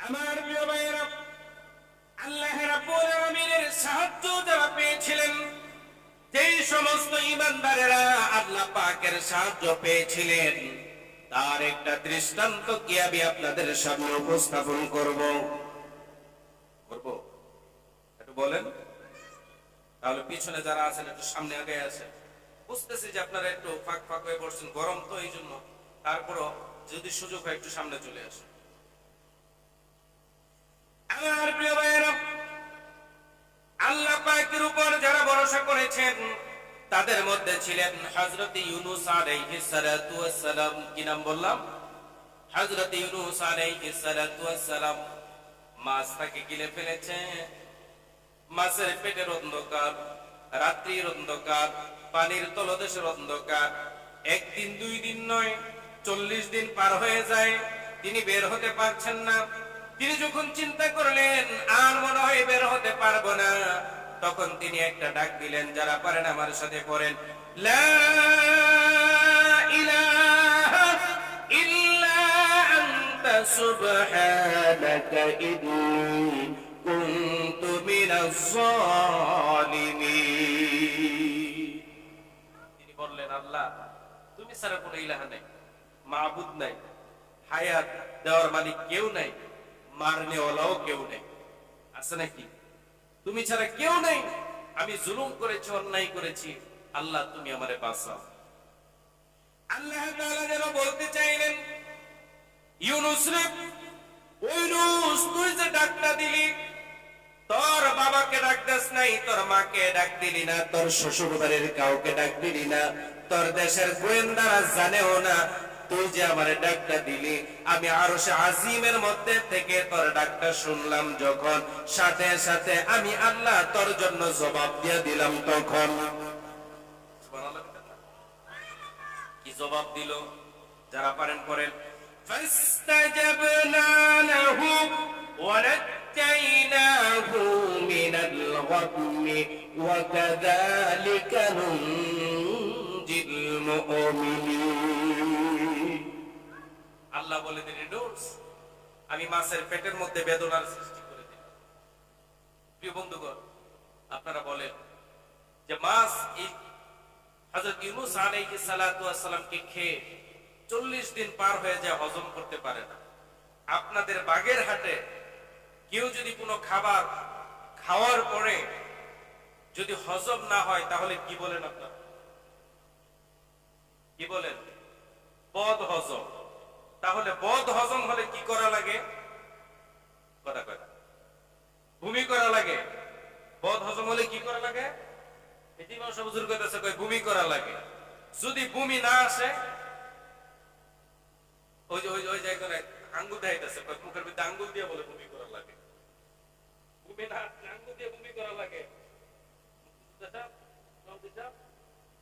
আমার প্রিয় ভাইয়েরা, আল্লাহ রাব্বুল আলামিনের সাহায্য যারা পেয়েছিলেন, যেই সমস্ত ঈমানদারেরা আল্লাহ পাকের সাহায্য পেয়েছিলেন, তার একটা দৃষ্টান্ত কি আমি আপনাদের সামনে উপস্থাপন করব। একটু বলেন, তাহলে পিছনে যারা আছেন একটু সামনে আগে আসেন। বুঝতেছি যে আপনারা একটু ফাঁক ফাঁক হয়ে পড়ছেন, গরম তো এই জন্য। তারপরও যদি সুযোগ হয় একটু সামনে চলে আসেন। আমার প্রিয় ভাইয়েরা, আল্লাহ পাকের উপর যারা ভরসা করেছেন তাদের মধ্যে ছিলেন হযরত ইউনূস আলাইহিস সালাতু ওয়াস সালাম। কি নাম বললাম? হযরত ইউনূস আলাইহিস সালাতু ওয়াস সালাম। মাছ তাকে গিলে ফেলেছে। মাছের পেটের অন্ধকার, রাত্রির অন্ধকার, পানির তলদেশের অন্ধকার। একদিন দুই দিন নয়, 40 দিন পার হয়ে যায়, তিনি বের হতে পারছেন না। তিনি যখন চিন্তা করলেন আর মনে হয় বের হতে পারবো না, তখন তিনি একটা ডাক দিলেন। যারা পারেন আমার সাথে পড়েন, লা ইলাহা ইল্লা আনতা সুবহানাকা ইন্নী কুনতু মিনাজ জালিমিন। তিনি বললেন, আল্লাহ তুমি ছাড়া কোনো ইলাহা নাই, মাবুদ নাই, হায়াত দেওয়ার মালিক কেউ নাই, মারনেওয়ালাও কেউ নেই, আছে নাকি? তুমি ছাড়া কেউ নেই। আমি জুলুম করেছি, অন্যায় করেছি, আল্লাহ তুমি আমারে বাঁচাও। আল্লাহ তাআলা যেন বলতে চাইলেন, ইউনূস রে, ইউনূস তুই যে ডাকটা দিলি, তোর বাবাকে ডাক দিস নাই, তোর মাকে ডাক দিলি না, তোর শ্বশুর বাড়ির কাউকে ডাক দিলি না, তোর দেশের গোয়েন্দারা জানেও না তুই যে আমার ডাকটা দিলি। আমি আরশে আজিমের মধ্যে থেকে তোর ডাকটা শুনলাম যখন, সাথে সাথে আমি আল্লাহ তোর জন্য জবাব দিয়ে দিলাম। তখন কি জবাব দিল? যারা পারেন পড়েন, ফাস্তাজাবনা লাহু ওয়া নাজাইনাহু মিনাল গাম্মি ওয়া কাযালিকা নুনজিল মুমিনিন। আল্লাহ বলে দিলেন, আমি মাছের পেটের মধ্যে বেদনার সৃষ্টি করে দিলাম। প্রিয় বন্ধুগণ, আপনারা বলেন যে মাছ এই হযরত ইউনূস আলাইহিস সালাতু ওয়াস সালামকে খেয়ে 40 দিন পার হয়ে যায়, হজম করতে পারে না। আপনাদের বাগের হাটে কেউ যদি কোনো খাবার খাওয়ার পরে যদি হজম না হয়, তাহলে কি বলেন আপনারা? কি বলেন? বদ হজম। তাহলে বদ হজম হলে কি করা লাগে? কথা কথা ভূমি করা লাগে। বদ হজম হলে কি করা লাগে? ইমাম সাহেব হুজুর কইতাছে, কই ভূমি করা লাগে। যদি ভূমি না আসে, ওই যে ওই জায়গায় আঙ্গুল দেখাইতেছে, কই মুখের ভিতরে আঙ্গুল দিয়ে বলে ভূমি করা লাগে। ভূমি না আঙ্গুল দিয়ে ভূমি করা লাগে।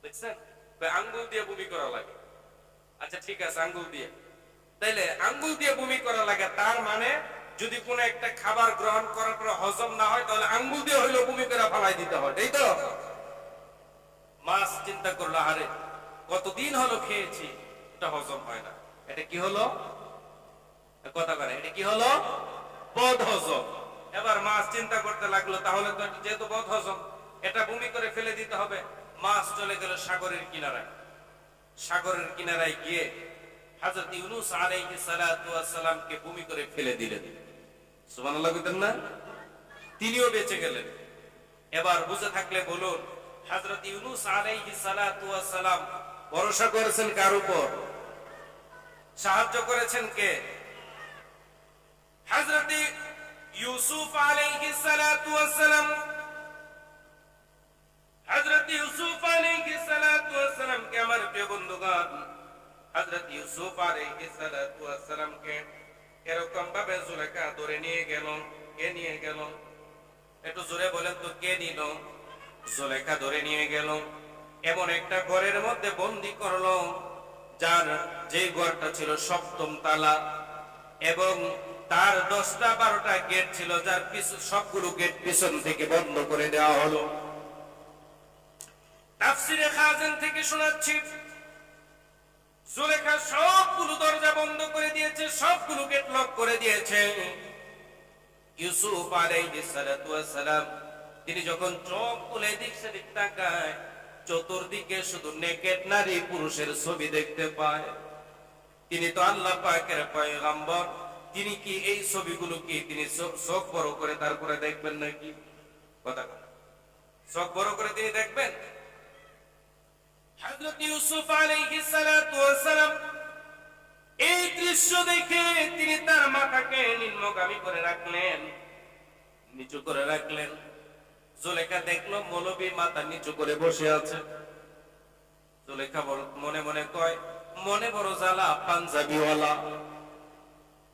দেখছেন, কই আঙ্গুল দিয়ে ভূমি করা লাগে। আচ্ছা ঠিক আছে, আঙ্গুল দিয়ে। তাইলে আঙ্গুল দিয়ে ভূমি করা লাগে, তার মানে যদি কোনো একটা খাবার গ্রহণ করার পর হজম না হয়, তাহলে আঙ্গুল দিয়ে হইলেও ভূমি করে ফালাই দিতে হয়, তাই তো? মাছ চিন্তা করলো, আরে কতদিন হলো খেয়েছি, এটা হজম হয় না, এটা কি হলো? কথা করে, এটা কি হলো? বদ হজম। এবার মাছ চিন্তা করতে লাগলো, তাহলে তো যেহেতু বদ হজম, এটা ভূমি করে ফেলে দিতে হবে। মাছ চলে গেল সাগরের কিনারায়। সাগরের কিনারায় গিয়ে হযরত ইউনূস আলাইহিস সালাতু ওয়াস সালামকে ভূমি করে ফেলে দিলেন। সুবহানাল্লাহ কইতেন না? তিনিও বেঁচে গেলেন। এবার বুঝে থাকলে বলুন, হযরত ইউনূস আলাইহিস সালাতু ওয়াস সালাম ভরসা করেছেন কার উপর? সাহায্য করেছেন কে? হযরত ইউসুফ আলাইহিস সালাতু ওয়াস সালাম। হযরত ইউসুফ আলাইহিস সালাতু ওয়াস সালাম কে, আমার প্রিয় বন্ধুগণ, হযরত ইউসুফ আলাইহিস সালাতু ওয়াস সালামকে এরকম ভাবে জুলেখা ধরে নিয়ে গেল। কে নিয়ে গেল? একটু জোরে বলেন তো, কে নিল? জুলেখা ধরে নিয়ে গেল, এমন একটা ঘরের মধ্যে বন্দী করলো, যার যে ঘরটা ছিল 7ম তালা, এবং তার 10টা 12টা গেট ছিল, যার সবগুলো গেট পিছন থেকে বন্ধ করে দেওয়া হলো। তাফসীরে খাজান থেকে শোনাচ্ছি, জুলেখা সবগুলো দরজা বন্ধ করে দিয়েছে, সবগুলো গেট লক করে দিয়েছে। ইউসুফ আলাইহিস সালাতু ওয়াস সালাম তিনি যখন চোখ খুলে দিক সেদিক তাকায়, চতুর্দিকে শুধু নেকেড নারী পুরুষের ছবি দেখতে পায়। তিনি তো আল্লাহ পাকের পয়গম্বর, তিনি কি এই ছবিগুলো কি তিনি চোখ বড় করে তারপরে দেখবেন নাকি? কথা কথা, চোখ বড় করে তিনি দেখবেন? হযরত ইউসুফ আলাইহিস সালাতু ওয়াস সালাম এই দৃশ্য দেখে তিনি তার মাথাকে নিম্নগামী করে রাখলেন, নিচু করে রাখলেন। জুলেখা দেখলো মৌলবী মাথা নিচু করে বসে আছে। জুলেখা মনে মনে কয়, মনে বড় জ্বালা পাঞ্জাবিওয়ালা,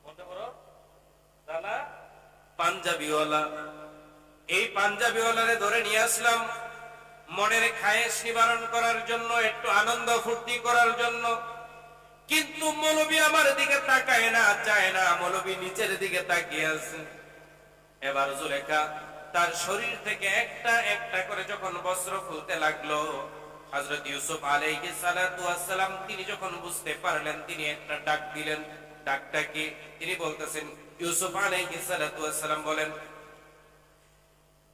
মনে বড় জ্বালা পাঞ্জাবিওয়ালা। এই পাঞ্জাবিওয়ালারে ধরে নিয়ে আসলাম মনের খায়েশ নিবারণ করার জন্য, একটু আনন্দ ফুর্তি করার জন্য। কিন্তু মৌলবী আমার দিকে তাকায় না, চায় না, মৌলবী নিচের দিকে তাকিয়ে আছে। এবার জুলেখা তার শরীর থেকে একটা একটা করে যখন বস্ত্র খুলতে লাগলো, হযরত ইউসুফ আলাইহিস সালাতু ওয়াস সালাম তিনি যখন বুঝতে পারলেন, তিনি একটা ডাক দিলেন। ডাকটা কি? তিনি বলতেছেন, ইউসুফ আলাইহিস সালাতু ওয়াস সালাম বলেন,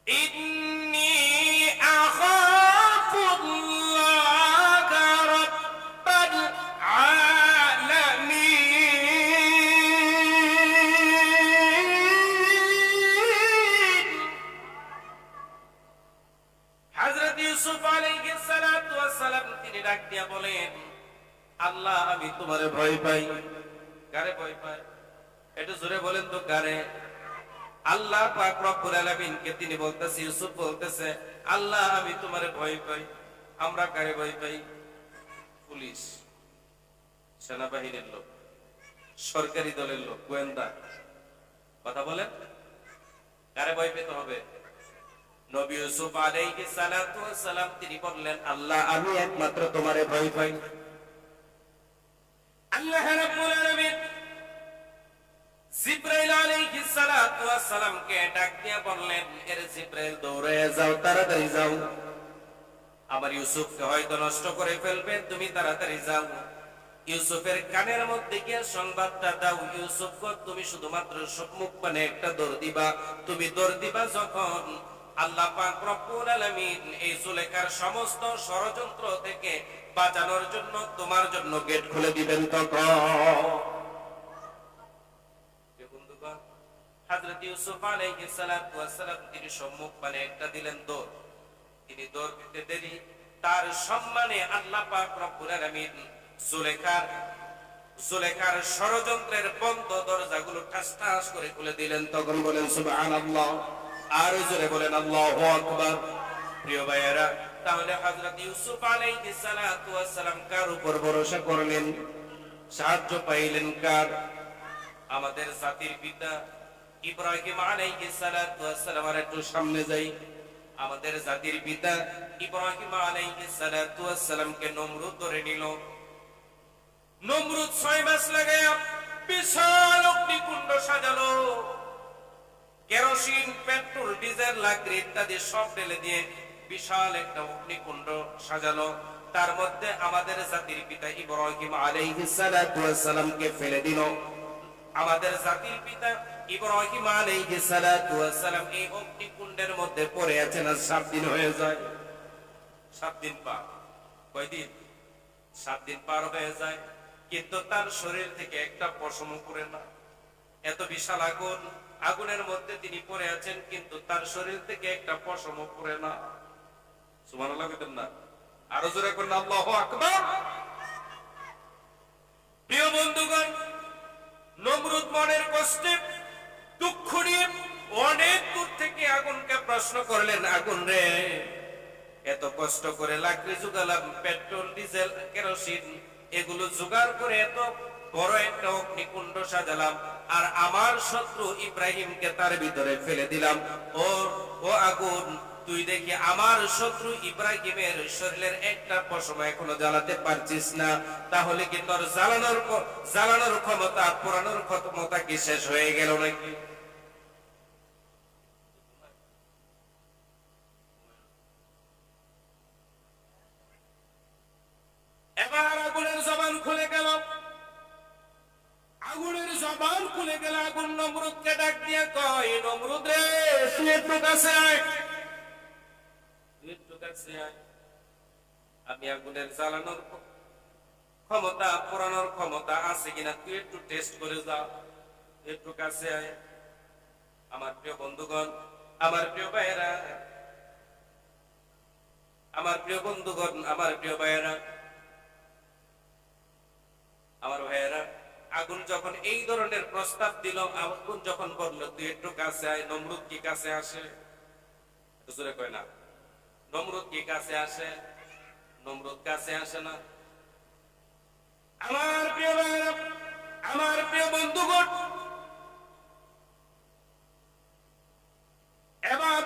ইন্নী আখাফুল্লাহ রাব্বাল আলামিন। হযরত ইউসুফ আলাইহিস সালাতু ওয়াস সালাম তিনি ডাক দিয়া বলেন, আল্লাহ আমি তোমারে ভয় পাই। কারে ভয় পায়? একটু জোরে বলেন তো, কারে? আল্লাহ পাক রব্বুল আলামিনকে তিনি বলতেছে, ইউসুফ বলতেছে, আল্লাহ আমি তোমারে ভয় পাই। আমরা কারে ভয় পাই? পুলিশ, সেনাবাহিনীর লোক, সরকারি দলের লোক, গোয়েন্দা। কথা বলেন, কারে ভয় পেতে হবে? নবী ইউসুফ আলাইহিস সালাতু ওয়াস সালাম তিনি বললেন, আল্লাহ আমি একমাত্র তোমারে ভয় পাই। আল্লাহ রাব্বুল আলামিন জিবরাইল আলাইহিস সালাতু ওয়াস সালামকে ডাক দিয়ে বললেন, এর জিবরাইল দৌড়ে যাও, তাড়াতাড়ি যাও, আমার ইউসুফকে হয়তো নষ্ট করে ফেলবে, তুমি তাড়াতাড়ি যাও। ইউসুফের কানের মধ্যে গিয়ে সংবাদটা দাও, ইউসুফকে তুমি শুধুমাত্র সম্মুখ পানে একটা দৌড় দিবা। তুমি দৌড় দিবা যখন, আল্লাহ পাক রব্বুল আলামিন এই জুলেখার সমস্ত ষড়যন্ত্র থেকে বাঁচানোর জন্য তোমার জন্য গেট খুলে দিবেন। তখন হযরত ইউসুফ আলাইহিস সালাতু ওয়াস সালাম তিনি সম্মুখ পানে একটা দিলেন দৌড়। তিনি দৌড় দিতে দেরি, তার সম্মানে আল্লাহ পাক রব্বুল আলামিন জুলেখার ষড়যন্ত্রের বন্ধ দরজাগুলো ঠাস ঠাস করে খুলে দিলেন। তখন বলেন সুবহানাল্লাহ, আর জোরে বলেন আল্লাহু আকবার। প্রিয় ভাইয়েরা, তাহলে হযরত ইউসুফ আলাইহিস সালাতু ওয়াস সালাম কার উপর ভরসা করলেন? সাহায্য পাইলেন কার? আমাদের জাতির পিতা ইব্রাহিম আলাইহিস সালাতু ওয়াস সালাম। আর একটু সামনে যাই, আমাদের জাতির পিতা ইব্রাহিম আলাইহিস সালাতু ওয়াস সালামকে নমরুদ ধরে নিল। নমরুদ 6 মাস লাগায়া বিশাল অগ্নিকুণ্ড সাজালো, কেরোসিন, পেট্রোল, ডিজেল, লাকড়ি ইত্যাদি সব ঢেলে দিয়ে বিশাল একটা অগ্নিকুণ্ড সাজালো। তার মধ্যে আমাদের জাতির পিতা ইব্রাহিম আলাইহিস সালাতু ওয়াস সালামকে ফেলে দিল। আমাদের জাতির পিতা ইব্রাহিম আলাইহিস সালাতু ওয়াস সালাম এই অগ্নিকুণ্ডের মধ্যে পড়ে আছেন, আর 7 দিন হয়ে যায়। 7 দিন পার, কয়দিন? 7 দিন পার হয়ে যায়, কিন্তু তার শরীর থেকে একটা পশমও পড়ে না। এত বিশাল আগুন, আগুনের মধ্যে তিনি পড়ে আছেন, কিন্তু তার শরীর থেকে একটা পশমও পড়ে না। সুবহানাল্লাহ বলেন না? আরো জোরে করুন আল্লাহু আকবার। প্রিয় বন্ধুগণ, নমরুদ মনের কষ্টে দুঃখ নিয়ে অনেক দূর থেকে আগুনকে প্রশ্ন করলেন, আগুন রে, এত কষ্ট করে লাকড়ি জোগালাম, পেট্রোল, ডিজেল, কেরোসিন এগুলো জোগাড় করে এত বড় একটা অগ্নিকুণ্ড সাজালাম, আর আমার শত্রু ইব্রাহিমকে তার ভিতরে ফেলে দিলাম। ও আগুন, তুই দেখি আমার শত্রু ইব্রাহিমের শরীরের একটা পশম এখনো জ্বালাতে পারছিস না, তাহলে কি তোর জ্বালানোর ক্ষমতা, পোড়ানোর ক্ষমতা কি শেষ হয়ে গেল নাকি? এবার আগুনের জবান খুলে গেল, আগুনের জবান খুলে গেল। আগুন নমরুদকে ডাক দিয়া কয়, নমরুদ রে তুই একটু কাছে আয়, তুই একটু কাছে আয়, আমি আগুনের জ্বালানোর ক্ষমতা, পোড়ানোর ক্ষমতা আছে কিনা তুই একটু টেস্ট করে যা, একটু কাছে আয়। আমার প্রিয় বন্ধুগণ, আমার প্রিয় ভাইয়েরা, আমার প্রিয় বন্ধুগণ, আমার প্রিয় ভাইয়েরা, আমার ভাইয়েরা, আগুন যখন এই ধরনের প্রস্তাব দিল, আগুন যখন বলল তুই একটু কাছে আয়, নমরুদ কি কাছে আসে? জোরে কয় না, নমরুদ কি কাছে আসে? নমরুদ কাছে আসে না। আমার প্রিয় ভাইয়েরা, আমার প্রিয় বন্ধুগণ, এবার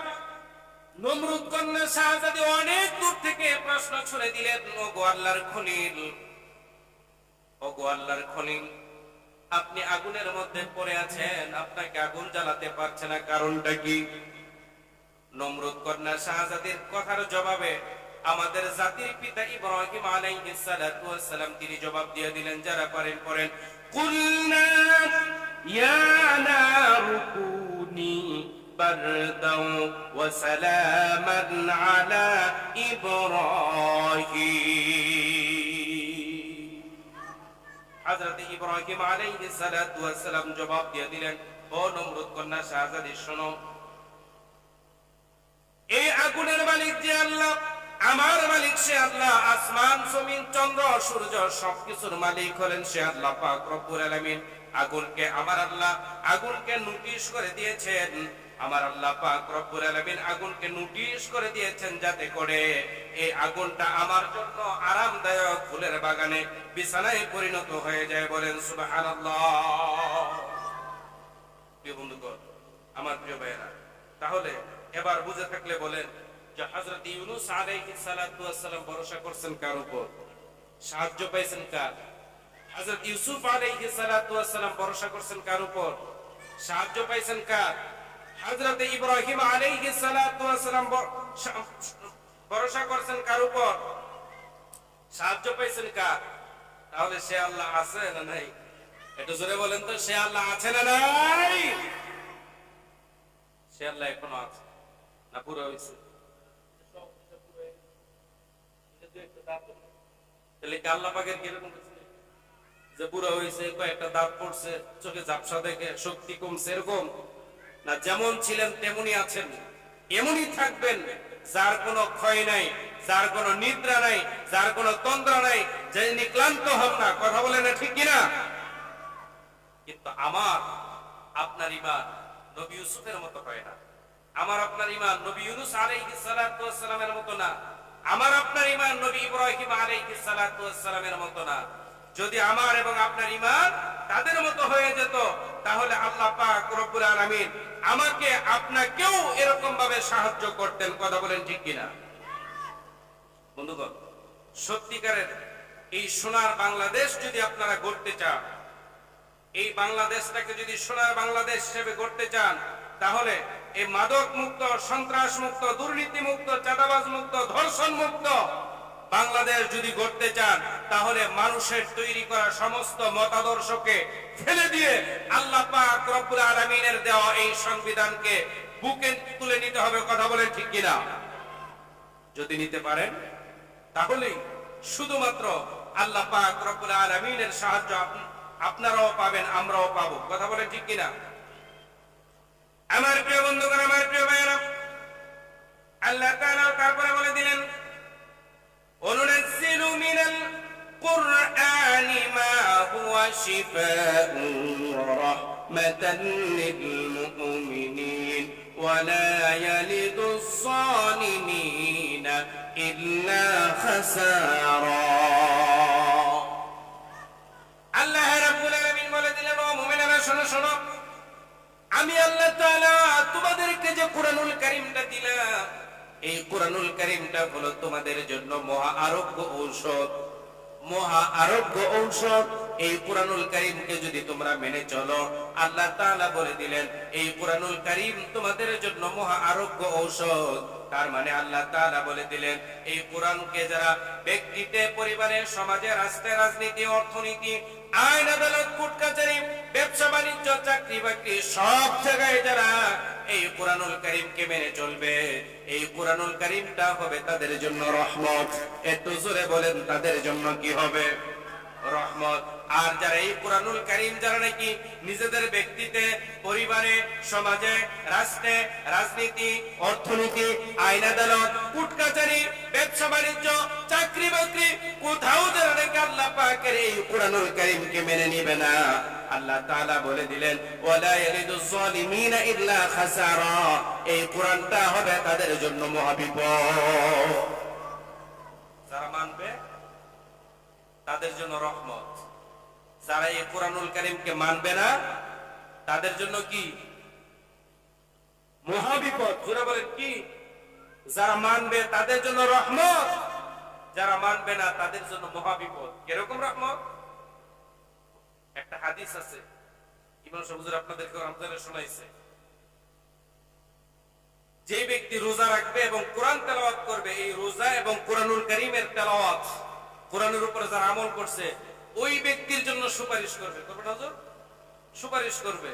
নমরুদ কন্যা শাহজাদি অনেক দূর থেকে প্রশ্ন ছুড়ে দিলেন, ওগো আল্লাহর খলিল, ওগো আল্লাহর খলিল, আপনি আগুনের মধ্যে পড়ে আছেন, আপনাকে আগুন জ্বালাতে পারছে না, কারণটা কি? নমরুদ কন্যা শাহজাদির কথার জবাবে আমাদের জাতির পিতা ইব্রাহিম আলাইহিস সালাতু ওয়াস সালাম তিনি জবাব দিয়ে দিলেন, যারা পারেন পড়েন, কুলনা ইয়া নারু কুনি বারদাও ওয়া সালামান আলা ইব্রাহিম। হযরত ইব্রাহিম আলাইহিস সালাতু ওয়াস সালাম জবাব দিয়ে দিলেন, ও নমরুদ কন্যা শাহজাদি শোনো, এই আগুনের মালিক যে আল্লাহ, আমার মালিক সে আল্লাহ, আসমান জমিন চন্দ্র সূর্য সবকিছুর মালিক হলেন সে আল্লাহ পাক রব্বুল আলামিন। আগুনকে আমার আল্লাহ আগুনকে নোটিশ করে দিয়েছেন, আমার আল্লাহ পাক রব্বুল আলামিন আগুনকে নোটিশ করে দিয়েছেন যাতে করে এই আগুনটা আমার জন্য আরামদায়ক ফুলের বাগানে বিছানায় পরিণত হয়ে যায়। বলেন সুবহানাল্লাহ। প্রিয় বন্ধুগণ, আমার প্রিয় ভাইয়েরা, তাহলে এবার বুঝে থাকলে বলেন যে হযরত ইউনূস আলাইহিস সালাতু ওয়াস সালাম ভরসা করছেন কার উপর? সাহায্য পাইছেন কার? হযরত ইউসুফ আলাইহিস সালাতু ওয়াস সালাম ভরসা করছেন কার উপর? সাহায্য পাইছেন কার? হযরত ইব্রাহিম আলাইহিস সালাতু ওয়াস সালাম ভরসা করছেন কার উপর? সাহায্য পাইছেন কার? তাহলে সে আল্লাহ আছে না নাই? একটু জোরে বলেন তো, সে আল্লাহ আছে না নাই? সে আল্লাহ এখনো আছে না পুরো হয়েছে? আল্লাহ পাকের কিরকম যে বুড়ো হয়েছে, কয়েকটা দাঁত পড়ছে, চোখে ঝাপসা দেখে শক্তি কমছে, এরকম না। যেমন ছিলেন তেমনি আছেন, এমনই থাকবেন, যার কোনো ক্ষয় নাই, যার কোনো নিদ্রা নাই, যার কোনো তন্দ্রা নাই, যিনি ক্লান্ত হন না। কথা বলেন না, ঠিক কিনা? কিন্তু আমার আপনার ঈমান নবী ইউসুফের মতো হয় না, আমার আপনার ঈমান নবী ইউনূস আলাইহিস সালাতু ওয়াস সালামের মতো না, আমার আপনার ঈমান নবী ইব্রাহিম আলাইহিস সালাতু ওয়াস সালামের মতো না। যদি আমার এবং আপনার ঈমান তাদের মতো হয়ে যেত, তাহলে আল্লাহ পাক রব্বুল আলামিন আমাকে আপনাকেও এরকম ভাবে সাহায্য করতেন। কথা বলেন ঠিক কিনা? বন্ধুগণ, সত্যিকারের এই সোনার বাংলাদেশ যদি আপনারা গড়তে চান, এই বাংলাদেশটাকে যদি সোনার বাংলাদেশ হিসেবে গড়তে চান, তাহলে এই মাদক মুক্ত, সন্ত্রাস মুক্ত, দুর্নীতি মুক্ত, চাঁদাবাজ মুক্ত, ধর্ষণ মুক্ত বাংলাদেশ যদি গড়তে চান, তাহলে মানুষের তৈরি করা সমস্ত মতাদর্শকে ফেলে দিয়ে আল্লাহ পাক রব্বুল আলামিনের দেওয়া এই সংবিধানকে বুকে তুলে নিতে হবে। কথা বলেন ঠিক কিনা? যদি নিতে পারেন, তাহলেই শুধুমাত্র আল্লাহ পাক রব্বুল আলামিনের সাহায্য আপনারাও পাবেন, আমরাও পাবো। কথা বলেন ঠিক কিনা? আমার প্রিয় বন্ধুগণ, আমার প্রিয় ভাইয়েরা, আল্লাহ তাআলা তারপরে বলে দিলেন, অনুনাজ্জিলু মিনাল কুরআনি মা হুয়া শিফাউন ওয়া রাহমাতান লিল মুমিনিন ওয়া লা ইয়ালিদুজ যালিমিনা ইল্লা খাসারা। আল্লাহ রাব্বুল আলামিন বলে দিলেন, ও মুমিনেরা শোনো শোনো, আমি আল্লাহ তাআলা তোমাদেরকে যে কুরআনুল কারীমটা দিলাম, এই কুরআনুল কারীমটা হলো তোমাদের জন্য মহা আরোগ্য ঔষধ, মহা আরোগ্য ঔষধ। এই কুরআনুল কারীমকে যদি তোমরা মেনে চলো, আল্লাহ তাআলা বলে দিলেন এই কুরআনুল কারীম তোমাদের জন্য মহা আরোগ্য ঔষধ। তার মানে আল্লাহ তাআলা বলে দিলেন এই কোরআনকে যারা ব্যক্তিতে, পরিবারে, সমাজে, রাষ্ট্রে, রাজনীতি, অর্থনীতি, আইন, আদালত, কোর্ট কাছারি, ব্যবসা বাণিজ্য, চাকরি বাকরি সব জায়গায় যারা এই কুরআনুল কারীমকে মেনে চলবে, এই কুরআনুল কারীমটা হবে তাদের জন্য রহমত। একটু জোরে বলেন, তাদের জন্য কি হবে? রহমত। আর যারা এই কুরআনুল কারীম যারা নাকি নিজেদের ব্যক্তিতে, পরিবারে, সমাজে, রাষ্ট্রে, রাজনীতি, অর্থনীতি, আইন, আদালত, কোর্ট কাছারি, ব্যবসা বাণিজ্য, চাকরি বাকরি কোথাও যারা নাকি আল্লাহ পাকের এই কুরআনুল কারীমকে মেনে নিবে না, আল্লাহ তাআলা বলে দিলেন ওয়ালা ইয়ালিদুজ জালিমিনা ইল্লা খাসারা, এই কোরআনটা হবে তাদের জন্য মহাবিপদ। যারা মানবে তাদের জন্য রহমত, যারা এই কুরআনুল কারীমকে মানবে না তাদের জন্য কি? মহাবিপদ। জোরে বলেন কি? যারা মানবে তাদের জন্য রহমত, যারা মানবে না তাদের জন্য মহাবিপদ। কিরকম রহমত? একটা হাদিস আছে, ইমাম সাহেব হুজুর আপনাদেরকে রমজানে শোনাইছে, যে ব্যক্তি রোজা রাখবে এবং কোরআন তেলাওয়াত করবে, এই রোজা এবং কুরআনুল কারীমের তেলাওয়াত, কোরআনের উপরে যারা আমল করছে ওই ব্যক্তির জন্য সুপারিশ করবে। করবে না হুজুর? সুপারিশ করবে,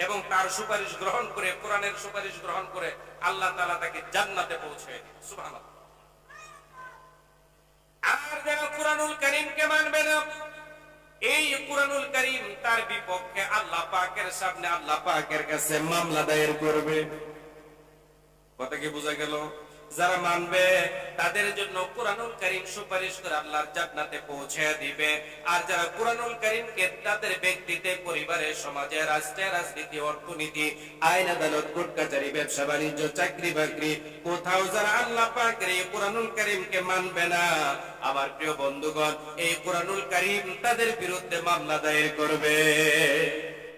এবং তার সুপারিশ গ্রহণ করে, কোরআনের সুপারিশ গ্রহণ করে আল্লাহ তাআলা তাকে জান্নাতে পৌঁছায় দিবে। সুবহানাল্লাহ। আর যারা কুরআনুল কারীমকে মানবে না, এই কুরআনুল কারীম তার বিপক্ষে আল্লাহ পাকের সামনে আল্লাহ পাকের কাছে মামলা দায়ের করবে। কথা কি বোঝা গেল? যারা মানবে তাদের জন্য কুরআনুল কারীম সুপারিশ করে আল্লাহর জান্নাতে পৌঁছে দিবে। আর যারা কুরআনুল কারীমকে তাদের ব্যক্তিতে, পরিবারে, সমাজে, রাষ্ট্রে, রাজনীতি, অর্থনীতি, আইন, আদালত, কোর্ট কাছারি, ব্যবসা বাণিজ্য, চাকরি বাকরি কোথাও যারা আল্লাহ পাকের এই কুরআনুল কারীমকে মানবে না, আমার প্রিয় বন্ধুগণ, এই কুরআনুল কারীম তাদের বিরুদ্ধে মামলা দায়ের করবে।